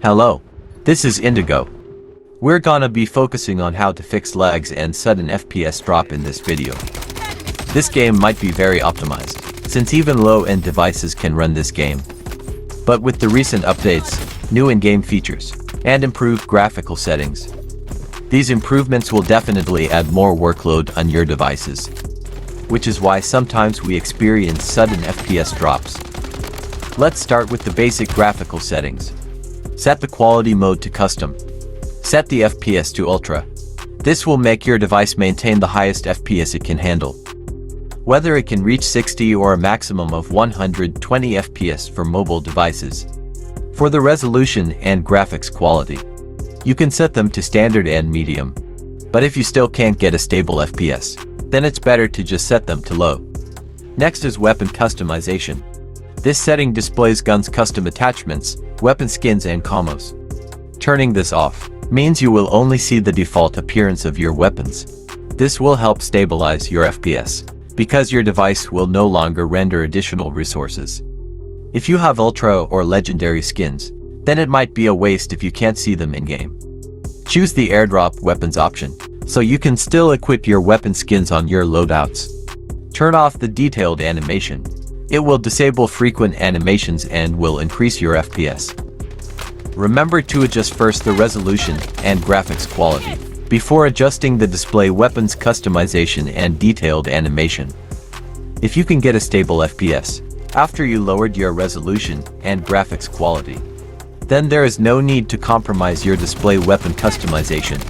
Hello, this is Indigo. We're gonna be focusing on how to fix lags and sudden FPS drop in this video. This game might be very optimized, since even low-end devices can run this game. But with the recent updates, new in-game features, and improved graphical settings, these improvements will definitely add more workload on your devices, which is why sometimes we experience sudden FPS drops. Let's start with the basic graphical settings. Set the quality mode to custom. Set the FPS to ultra. This will make your device maintain the highest FPS it can handle, whether it can reach 60 or a maximum of 120 FPS for mobile devices. For the resolution and graphics quality, you can set them to standard and medium. But if you still can't get a stable FPS, then it's better to just set them to low. Next is weapon customization. This setting displays guns' custom attachments, weapon skins and combos. Turning this off means you will only see the default appearance of your weapons. This will help stabilize your FPS, because your device will no longer render additional resources. If you have ultra or legendary skins, then it might be a waste if you can't see them in-game. Choose the airdrop weapons option, so you can still equip your weapon skins on your loadouts. Turn off the detailed animation. It will disable frequent animations and will increase your FPS. Remember to adjust first the resolution and graphics quality before adjusting the display weapons customization and detailed animation. If you can get a stable FPS after you lowered your resolution and graphics quality, then there is no need to compromise your display weapon customization.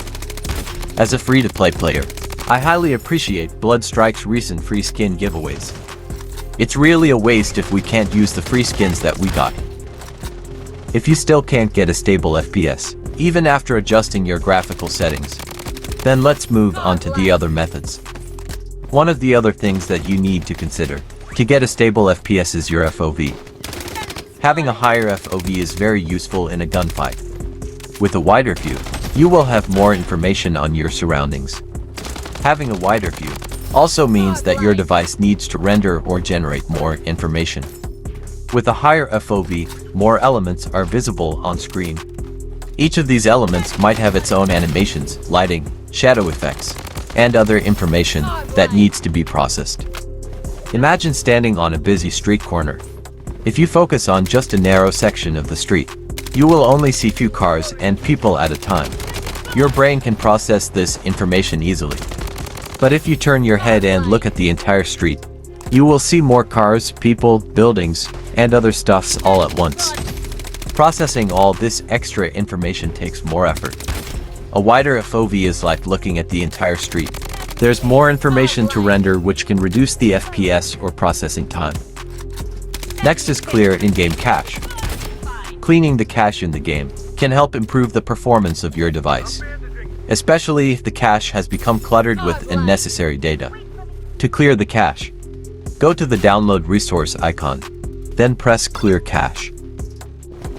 As a free-to-play player, I highly appreciate bloodstrike's recent free skin giveaways. It's really a waste if we can't use the free skins that we got. If you still can't get a stable FPS, even after adjusting your graphical settings, then let's move on to the other methods. One of the other things that you need to consider to get a stable FPS is your FOV. Having a higher FOV is very useful in a gunfight. With a wider view, you will have more information on your surroundings. Having a wider view also means that your device needs to render or generate more information. With a higher FOV, more elements are visible on screen. Each of these elements might have its own animations, lighting, shadow effects, and other information that needs to be processed. Imagine standing on a busy street corner. If you focus on just a narrow section of the street, you will only see few cars and people at a time. Your brain can process this information easily. But if you turn your head and look at the entire street, you will see more cars, people, buildings, and other stuffs all at once. Processing all this extra information takes more effort. A wider FOV is like looking at the entire street. There's more information to render, which can reduce the FPS or processing time. Next is clear in-game cache. Cleaning the cache in the game can help improve the performance of your device, especially if the cache has become cluttered with unnecessary data. To clear the cache, go to the download resource icon, then press clear cache.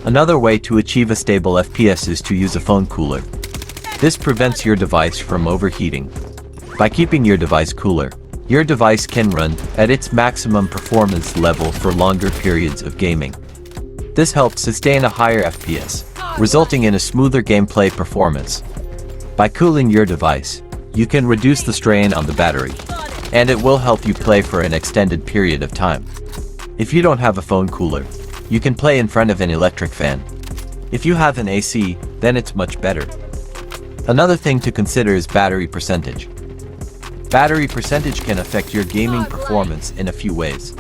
Another way to achieve a stable FPS is to use a phone cooler. This prevents your device from overheating. By keeping your device cooler, your device can run at its maximum performance level for longer periods of gaming. This helps sustain a higher FPS, resulting in a smoother gameplay performance. By cooling your device, you can reduce the strain on the battery, and it will help you play for an extended period of time. If you don't have a phone cooler, you can play in front of an electric fan. If you have an AC, then it's much better. Another thing to consider is battery percentage. Battery percentage can affect your gaming performance in a few ways.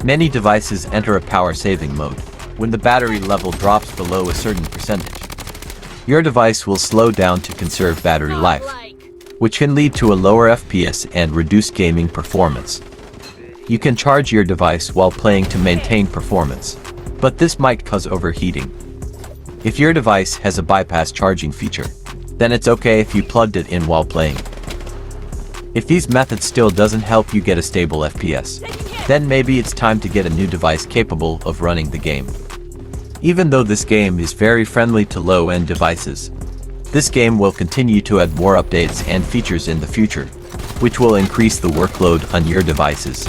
Many devices enter a power-saving mode when the battery level drops below a certain percentage. Your device will slow down to conserve battery life, which can lead to a lower FPS and reduced gaming performance. You can charge your device while playing to maintain performance, but this might cause overheating. If your device has a bypass charging feature, then it's okay if you plugged it in while playing. If these methods still doesn't help you get a stable FPS, then maybe it's time to get a new device capable of running the game. Even though this game is very friendly to low-end devices, this game will continue to add more updates and features in the future, which will increase the workload on your devices.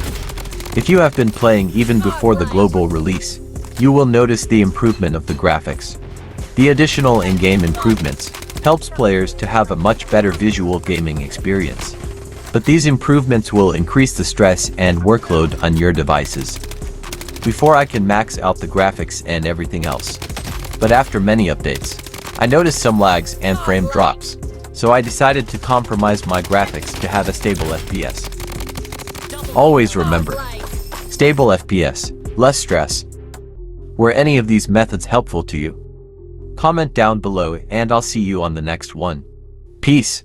If you have been playing even before the global release, you will notice the improvement of the graphics. The additional in-game improvements helps players to have a much better visual gaming experience. But these improvements will increase the stress and workload on your devices before I can max out the graphics and everything else. But after many updates, I noticed some lags and frame drops, so I decided to compromise my graphics to have a stable FPS. Always remember, stable FPS, less stress. Were any of these methods helpful to you? Comment down below and I'll see you on the next one. Peace.